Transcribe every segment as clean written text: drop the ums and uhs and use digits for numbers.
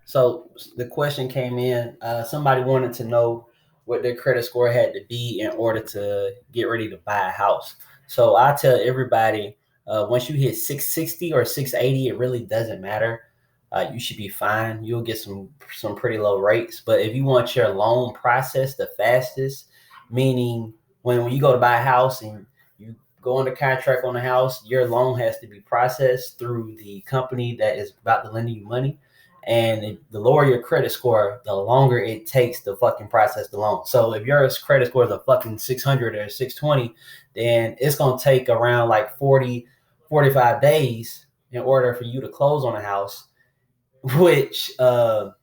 So the question came in. Somebody wanted to know what their credit score had to be in order to get ready to buy a house. So I tell everybody, once you hit 660 or 680, it really doesn't matter. You should be fine. You'll get some pretty low rates. But if you want your loan process the fastest, meaning when you go to buy a house and you go under contract on the house, your loan has to be processed through the company that is about to lend you money. And the lower your credit score, the longer it takes to fucking process the loan. So if your credit score is a fucking 600 or 620, then it's going to take around like 40, 45 days in order for you to close on a house, which will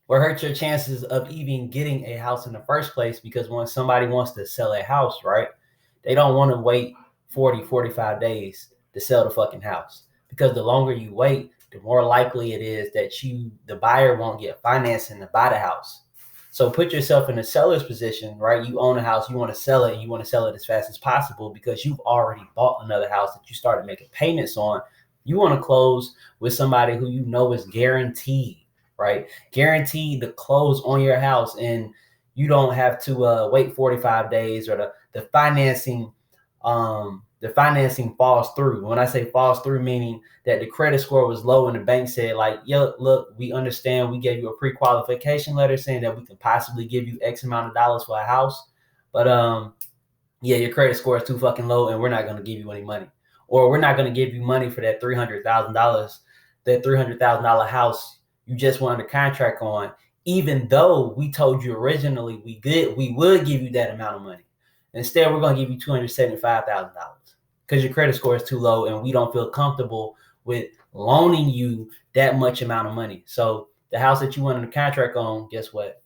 hurt your chances of even getting a house in the first place. Because when somebody wants to sell a house, right, they don't want to wait 40, 45 days to sell the fucking house. Because the longer you wait, the more likely it is that the buyer won't get financing to buy the house. So put yourself in the seller's position, right? You own a house, you want to sell it, and you want to sell it as fast as possible because you've already bought another house that you started making payments on. You want to close with somebody who you know is guaranteed, right? Guaranteed to close on your house, and you don't have to wait 45 days, or the financing falls through. When I say falls through, meaning that the credit score was low and the bank said like, yo, look, we understand, we gave you a pre-qualification letter saying that we can possibly give you X amount of dollars for a house, but yeah, your credit score is too fucking low and we're not going to give you any money, or we're not going to give you money for that $300,000, that $300,000 house you just went under contract on, even though we told you originally we would give you that amount of money. Instead, we're going to give you $275,000 because your credit score is too low and we don't feel comfortable with loaning you that much amount of money. So the house that you went under contract on, guess what?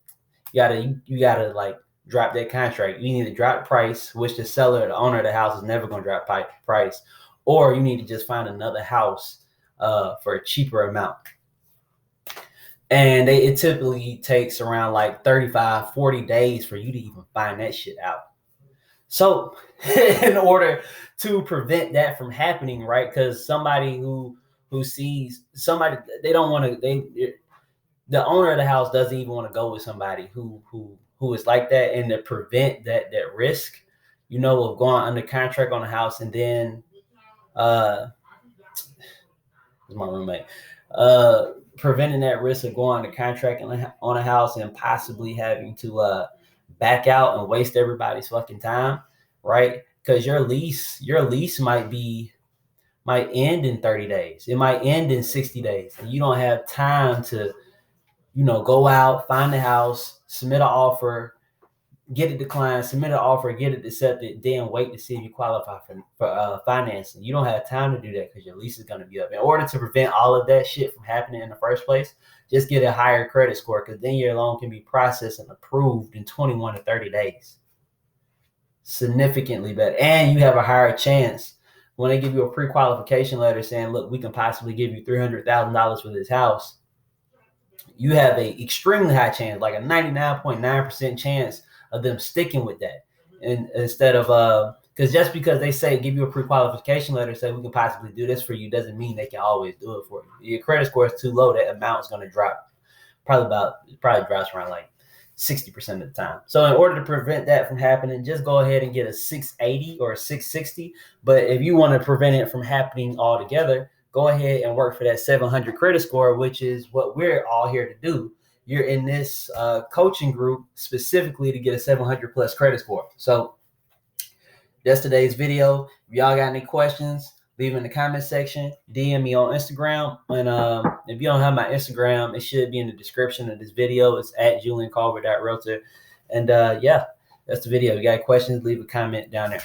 You gotta like drop that contract. You need to drop price, which the owner of the house is never going to drop price, or you need to just find another house for a cheaper amount. And it typically takes around like 35, 40 days for you to even find that shit out. So in order to prevent that from happening, right? Because somebody who sees somebody, they don't want to, the owner of the house doesn't even want to go with somebody who is like that. And to prevent that risk, of going under contract on a house, and then my roommate, preventing that risk of going under contract on a house and possibly having to back out and waste everybody's fucking time, right? Because your lease might end in 30 days. It might end in 60 days. And you don't have time to, go out, find the house, submit an offer, get it declined, submit an offer, get it accepted, then wait to see if you qualify for financing. You don't have time to do that because your lease is going to be up. In order to prevent all of that shit from happening in the first place, just get a higher credit score, because then your loan can be processed and approved in 21 to 30 days. Significantly better. And you have a higher chance when they give you a pre-qualification letter saying, look, we can possibly give you $300,000 for this house. You have a extremely high chance, like a 99.9% chance of them sticking with that. And instead of, because just because they say give you a pre-qualification letter, say we can possibly do this for you, doesn't mean they can always do it for you. Your credit score is too low, that amount is going to drop. Probably drops around like 60% of the time. So in order to prevent that from happening, just go ahead and get a 680 or a 660. But if you want to prevent it from happening altogether, go ahead and work for that 700 credit score, which is what we're all here to do. You're in this coaching group specifically to get a 700 plus credit score. So that's today's video. If y'all got any questions, leave in the comment section, DM me on Instagram. And if you don't have my Instagram, it should be in the description of this video. It's at JulianCulver.realtor. And yeah, that's the video. If you got questions, leave a comment down there.